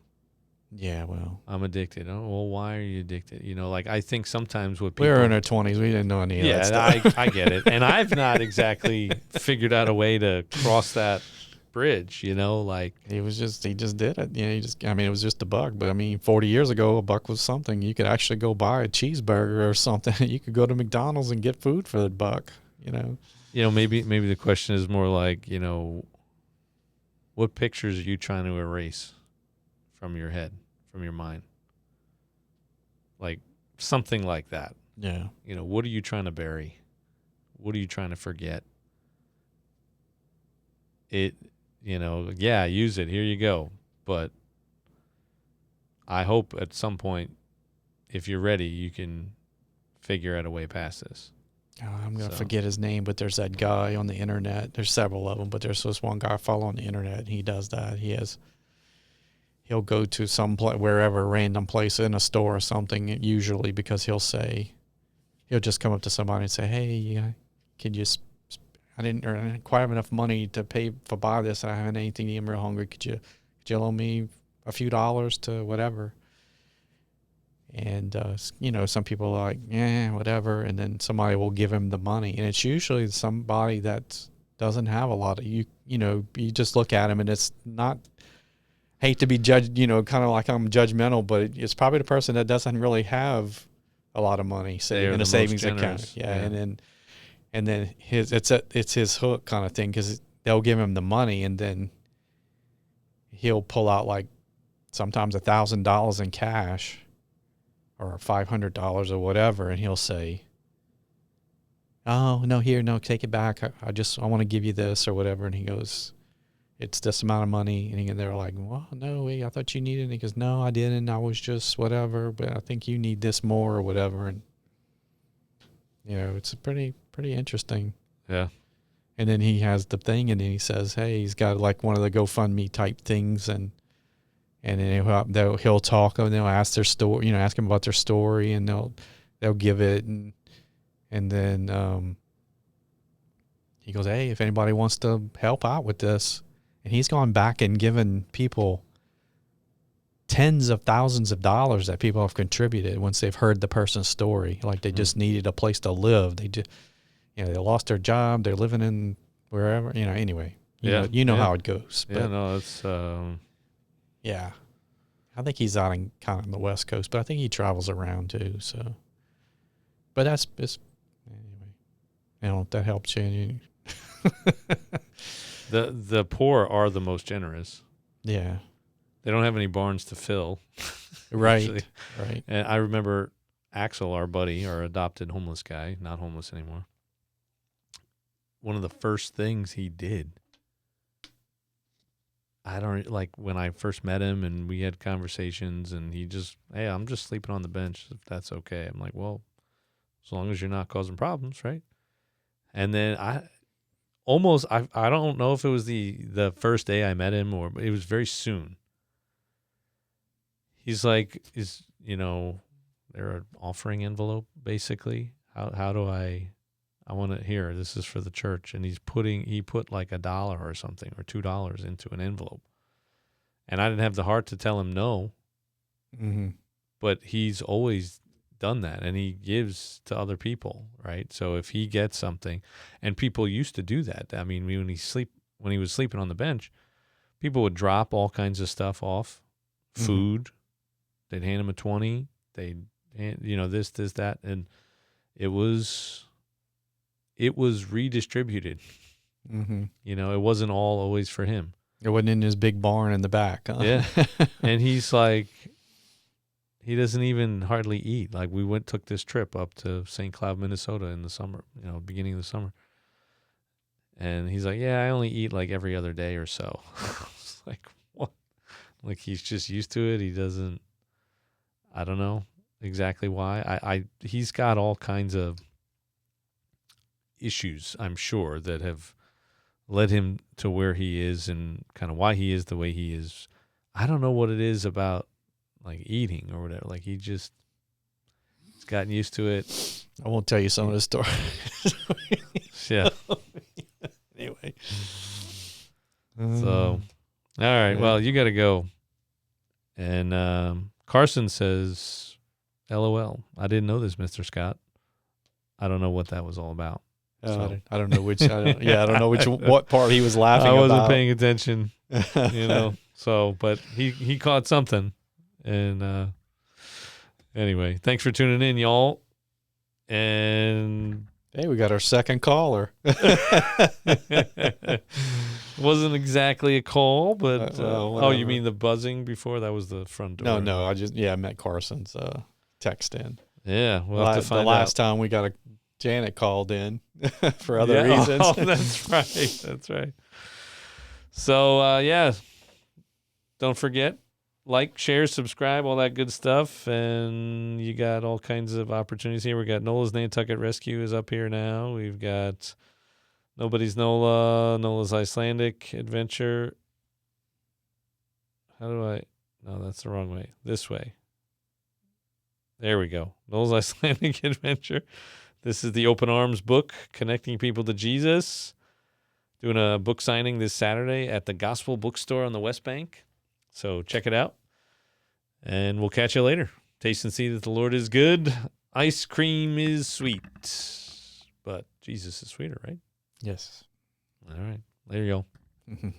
Yeah, well, I'm addicted. Oh, well, why are you addicted? I think sometimes what people... We were in our 20s. We didn't know any of that stuff. I get it. And I've not exactly figured out a way to cross that bridge, He just did it. It was just $1. But 40 years ago, $1 was something. You could actually go buy a cheeseburger or something. You could go to McDonald's and get food for $1, Maybe the question is more like, what pictures are you trying to erase from your head, from your mind? Like something like that. Yeah. What are you trying to bury? What are you trying to forget? Use it. Here you go. But I hope at some point, if you're ready, you can figure out a way past this. I'm going to forget his name, but there's that guy on the internet. There's several of them, but there's this one guy I follow on the internet. He does that. He'll go to some wherever, random place in a store or something, usually, because he'll just come up to somebody and say, "Hey, I didn't quite have enough money to pay for buy this. I haven't anything to eat. I'm real hungry. Could you loan me a few dollars to whatever?" And, some people are like, yeah, whatever. And then somebody will give him the money. And it's usually somebody that doesn't have a lot of, you just look at him, and it's not, hate to be judged, kind of like I'm judgmental, but it's probably the person that doesn't really have a lot of money saved in a savings account. Yeah. And then it's his hook kind of thing, because they'll give him the money, and then he'll pull out like sometimes $1,000 in cash, or $500 or whatever, and he'll say, "Oh, no, here, no, take it back. I want to give you this," or whatever. And he goes, "It's this amount of money." And they're like, "Well, no, I thought you needed it." And he goes, "No, I didn't. I was just whatever, but I think you need this more," or whatever. And, it's pretty interesting. Yeah. And then he has the thing, and then he says, "Hey, he's got like one of the GoFundMe type things, and then he'll talk, and they'll ask their story, ask them about their story, and they'll give it, and then he goes, hey, if anybody wants to help out with this, and he's gone back and given people tens of thousands of dollars that people have contributed once they've heard the person's story, like they just needed a place to live, they just they lost their job, they're living in wherever, anyway, you know how it goes. But, it's yeah, I think he's out in kind of on the West Coast, but I think he travels around too. So, but it's anyway. I don't know if that helps you. The poor are the most generous. Yeah, they don't have any barns to fill. Right. Right. And I remember Axel, our buddy, our adopted homeless guy, not homeless anymore. One of the first things he did, when I first met him and we had conversations, and he just, hey, I'm just sleeping on the bench if that's okay. I'm like, well, as long as you're not causing problems, right? And then I don't know if it was the first day I met him, or it was very soon. He's like, they're an offering envelope, basically. How do I want it here. This is for the church. And he put like $1 or something, or $2 into an envelope. And I didn't have the heart to tell him no. Mm-hmm. But he's always done that, and he gives to other people, right? So if he gets something, and people used to do that. I mean, when he was sleeping on the bench, people would drop all kinds of stuff off, food. Mm-hmm. They'd hand him a 20. They'd hand, this, that, and it was redistributed. Mm-hmm. It wasn't all always for him. It wasn't in his big barn in the back. Huh? Yeah, and he's like, he doesn't even hardly eat. Like, we took this trip up to St. Cloud, Minnesota in the summer, beginning of the summer. And he's like, yeah, I only eat like every other day or so. It's like, what? Like, he's just used to it. He doesn't, I don't know exactly why. He's got all kinds of issues, I'm sure, that have led him to where he is, and kind of why he is the way he is. I don't know what it is about, like, eating or whatever. Like, he's gotten used to it. I won't tell you some of the stories. Yeah. Anyway. So, all right. Yeah. Well, you got to go. And Carson says, LOL. I didn't know this, Mr. Scott. I don't know what that was all about. So. I don't know which. I don't know what part he was laughing about. I wasn't paying attention, So, but he caught something, and anyway, thanks for tuning in, y'all. And hey, we got our second caller. Wasn't exactly a call, but you mean the buzzing before? That was the front door. No, I met Carson's text in. Yeah, we'll have to find out. The last time we got Janet called in for other reasons. Oh, that's right. That's right. So, don't forget, like, share, subscribe, all that good stuff. And you got all kinds of opportunities here. We got Nola's Nantucket Rescue is up here now. We've got Nobody's Nola, Nola's Icelandic Adventure. No, that's the wrong way. This way. There we go. Nola's Icelandic Adventure. This is the Open Arms book, Connecting People to Jesus. Doing a book signing this Saturday at the Gospel Bookstore on the West Bank. So check it out. And we'll catch you later. Taste and see that the Lord is good. Ice cream is sweet. But Jesus is sweeter, right? Yes. All right. There you go.